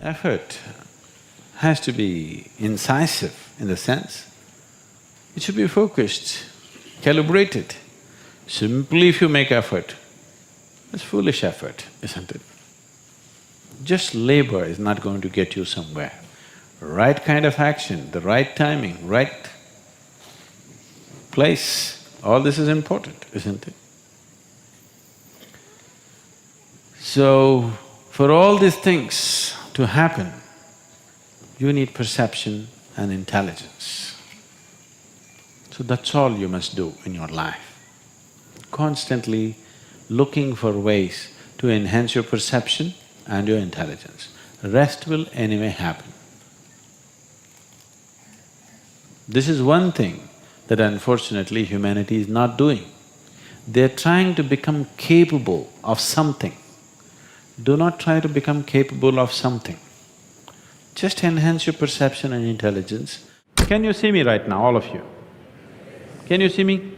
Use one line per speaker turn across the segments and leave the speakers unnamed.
Effort has to be incisive in the sense, it should be focused, calibrated. Simply if you make effort, it's foolish effort, isn't it? Just labor is not going to get you somewhere. Right kind of action, the right timing, right place, all this is important, isn't it? So, for all these things to happen, you need perception and intelligence. So that's all you must do in your life. Constantly looking for ways to enhance your perception and your intelligence. Rest will anyway happen. This is one thing that unfortunately humanity is not doing. They're trying to become capable of something. Do not try to become capable of something. Just enhance your perception and intelligence. Can you see me right now, all of you? Can you see me?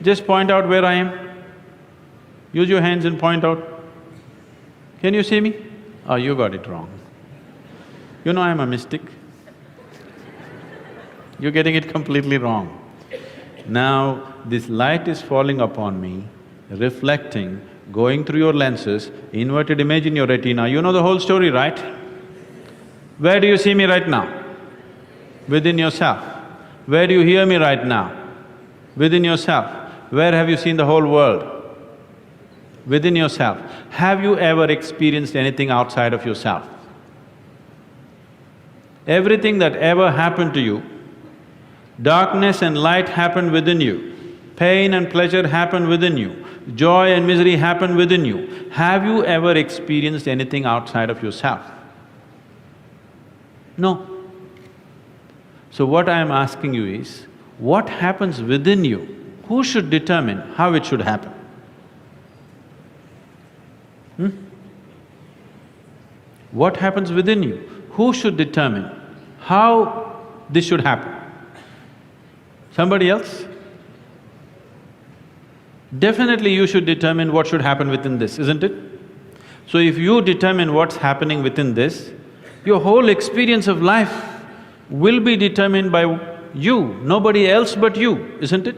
Just point out where I am. Use your hands and point out. Can you see me? Oh, you got it wrong. You know I'm a mystic. You're getting it completely wrong. Now, this light is falling upon me, reflecting, going through your lenses, inverted image in your retina, you know the whole story, right? Where do you see me right now? Within yourself. Where do you hear me right now? Within yourself. Where have you seen the whole world? Within yourself. Have you ever experienced anything outside of yourself? Everything that ever happened to you, darkness and light happened within you, pain and pleasure happened within you, joy and misery happened within you. Have you ever experienced anything outside of yourself? No. So what I am asking you is, what happens within you? Who should determine how it should happen? What happens within you? Who should determine how this should happen? Somebody else? Definitely you should determine what should happen within this, isn't it? So if you determine what's happening within this, your whole experience of life will be determined by you, nobody else but you, isn't it?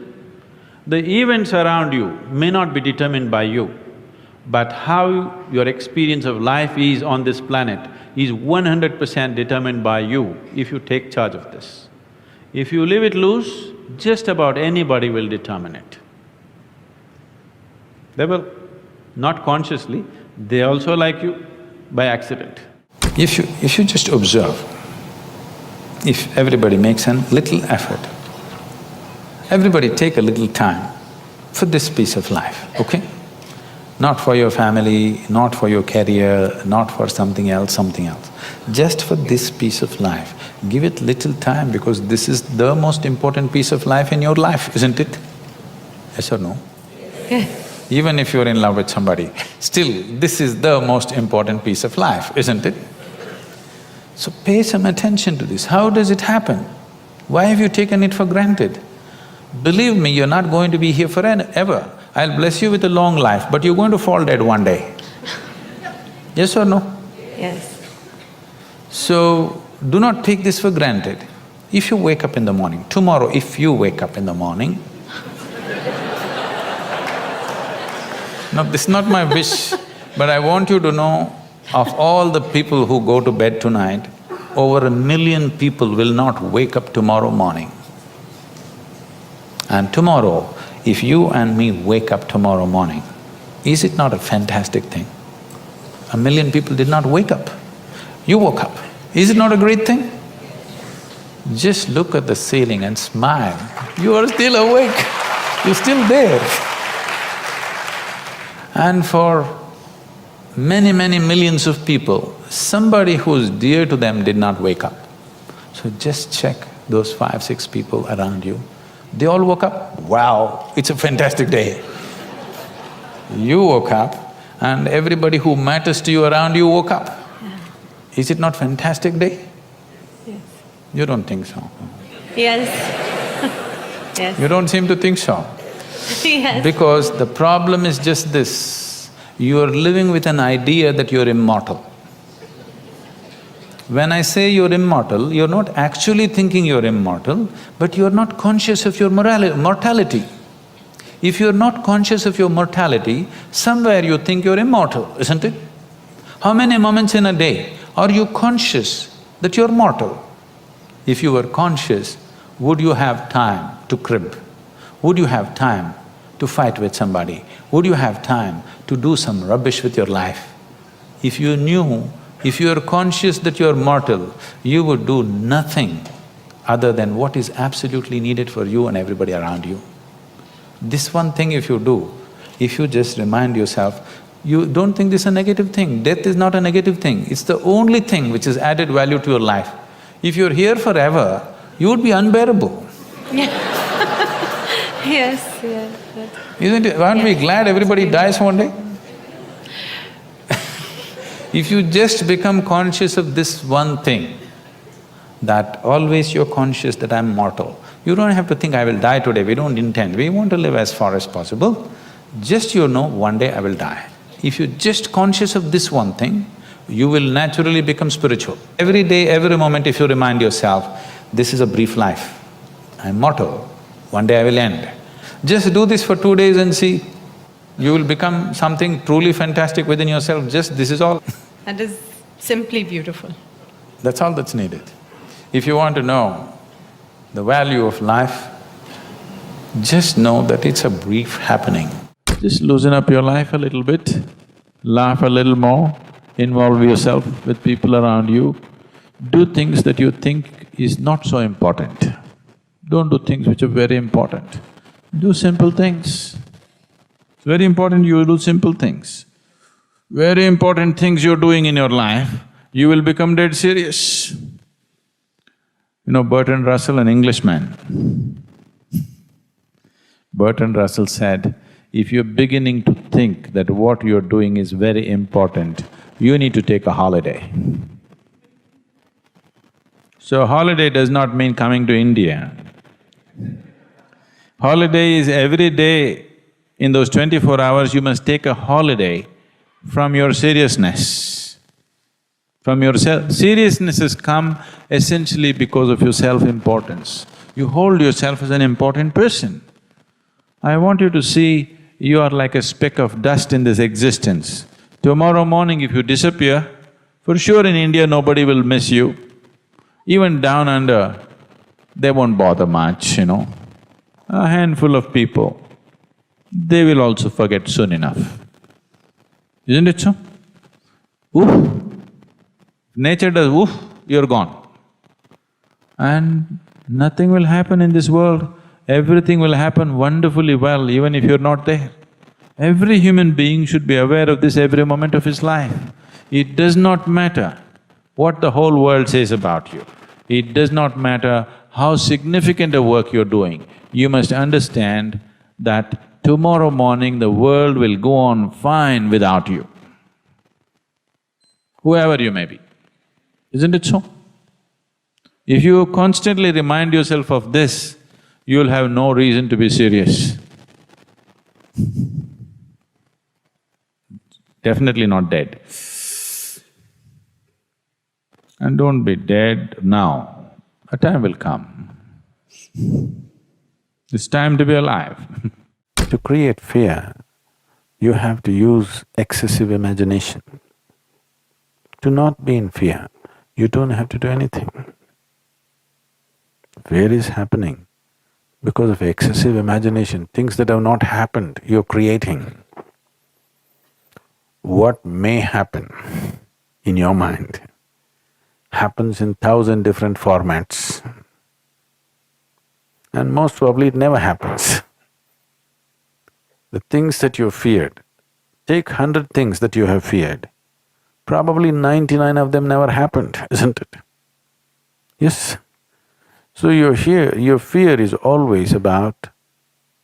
The events around you may not be determined by you, but how your experience of life is on this planet is 100% determined by you if you take charge of this. If you leave it loose, just about anybody will determine it. They will, not consciously, they also like you by accident. If you just observe, if everybody makes a little effort, everybody take a little time for this piece of life, okay? Not for your family, not for your career, not for something else. Just for this piece of life, give it little time because this is the most important piece of life in your life, isn't it? Yes or no?
Yes.
Even if you're in love with somebody, still this is the most important piece of life, isn't it? So pay some attention to this. How does it happen? Why have you taken it for granted? Believe me, you're not going to be here forever. I'll bless you with a long life, but you're going to fall dead one day. Yes or no?
Yes.
So, do not take this for granted. If you wake up in the morning, tomorrow if you wake up in the morning, now this is not my wish, but I want you to know, of all the people who go to bed tonight, over 1 million people will not wake up tomorrow morning. And tomorrow, if you and me wake up tomorrow morning, is it not a fantastic thing? 1 million people did not wake up, you woke up. Is it not a great thing? Just look at the ceiling and smile, you are still awake, you're still there. And for many millions of people, somebody who's dear to them did not wake up. So just check those 5-6 people around you, they all woke up, wow, it's a fantastic day. You woke up and everybody who matters to you around you woke up. Is it not fantastic day?
Yes.
You don't think so?
Yes. Yes.
You don't seem to think so.
Yes.
Because the problem is just this, you are living with an idea that you're immortal.
When I say you're immortal, you're not actually thinking you're immortal, but you're not conscious of your mortality. If you're not conscious of your mortality, somewhere you think you're immortal, isn't it? How many moments in a day are you conscious that you're mortal? If you were conscious, would you have time to crib? Would you have time to fight with somebody? Would you have time to do some rubbish with your life? If you knew, if you are conscious that you are mortal, you would do nothing other than what is absolutely needed for you and everybody around you. This one thing if you do, if you just remind yourself, you don't think this is a negative thing. Death is not a negative thing, it's the only thing which has added value to your life. If you're here forever, you would be unbearable.
Yes, yes.
Isn't it? Aren't we glad everybody dies one day? If you just become conscious of this one thing, that always you're conscious that I'm mortal, you don't have to think, I will die today, we don't intend, we want to live as far as possible. Just you know, one day I will die. If you're just conscious of this one thing, you will naturally become spiritual. Every day, every moment if you remind yourself, this is a brief life, I'm mortal, one day I will end. Just do this for 2 days and see, you will become something truly fantastic within yourself, just this is all.
That is simply beautiful.
That's all that's needed. If you want to know the value of life, just know that it's a brief happening.
Just loosen up your life a little bit, laugh a little more, involve yourself with people around you, do things that you think is not so important. Don't do things which are very important. Do simple things. It's very important you do simple things. Very important things you're doing in your life, you will become dead serious. You know Bertrand Russell, an Englishman. Bertrand Russell said, if you're beginning to think that what you're doing is very important, you need to take a holiday. So holiday does not mean coming to India. Holiday is every day, in those 24 hours you must take a holiday from your seriousness. From your seriousness has come essentially because of your self-importance. You hold yourself as an important person. I want you to see you are like a speck of dust in this existence. Tomorrow morning if you disappear, for sure in India nobody will miss you. Even down under, they won't bother much, you know. A handful of people, they will also forget soon enough. Isn't it so? Oof! Nature does oof, you're gone. And nothing will happen in this world, everything will happen wonderfully well even if you're not there. Every human being should be aware of this every moment of his life. It does not matter what the whole world says about you. It does not matter how significant a work you're doing. You must understand that tomorrow morning the world will go on fine without you, whoever you may be. Isn't it so? If you constantly remind yourself of this, you'll have no reason to be serious. Definitely not dead. And don't be dead now, a time will come. It's time to be alive.
To create fear, you have to use excessive imagination. To not be in fear, you don't have to do anything. Fear is happening because of excessive imagination, things that have not happened, you're creating. What may happen in your mind happens in 1,000 different formats. And most probably it never happens. The things that you feared, take 100 things that you have feared, probably 99 of them never happened, isn't it? Yes. So your fear is always about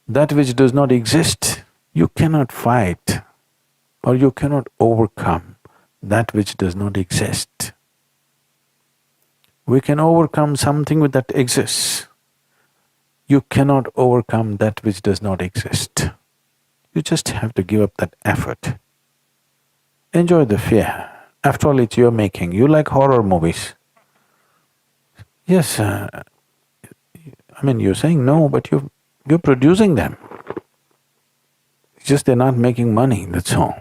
that which does not exist. You cannot fight or you cannot overcome that which does not exist. We can overcome something that exists. You cannot overcome that which does not exist. You just have to give up that effort. Enjoy the fear, After all, it's your making. You like horror movies. Yes, you're saying no, but you're producing them. It's just they're not making money, that's all.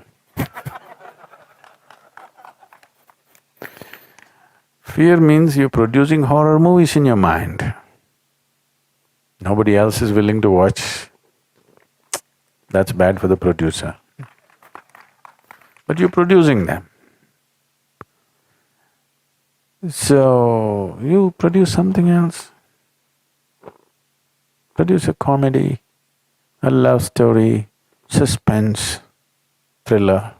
Fear means you're producing horror movies in your mind. Nobody else is willing to watch. That's bad for the producer. But you're producing them. So, you produce something else. Produce a comedy, a love story, suspense, thriller.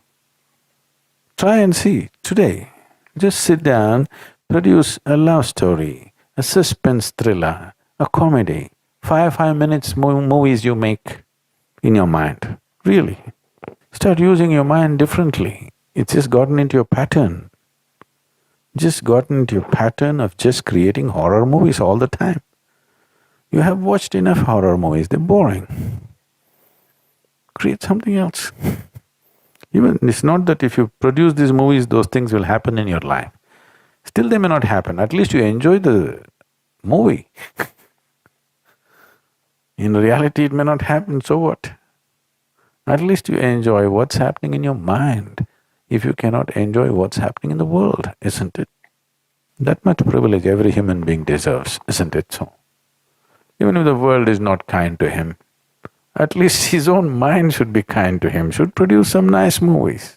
Try and see today. Just sit down, produce a love story, a suspense thriller, a comedy. 5 minutes movies you make in your mind. Really. Start using your mind differently. It's just gotten into your pattern. Just gotten into your pattern of just creating horror movies all the time. You have watched enough horror movies, they're boring. Create something else. Even it's not that if you produce these movies, those things will happen in your life. Still they may not happen, at least you enjoy the movie. In reality it may not happen, so what? At least you enjoy what's happening in your mind, if you cannot enjoy what's happening in the world, isn't it? That much privilege every human being deserves, isn't it so? Even if the world is not kind to him, at least his own mind should be kind to him, should produce some nice movies.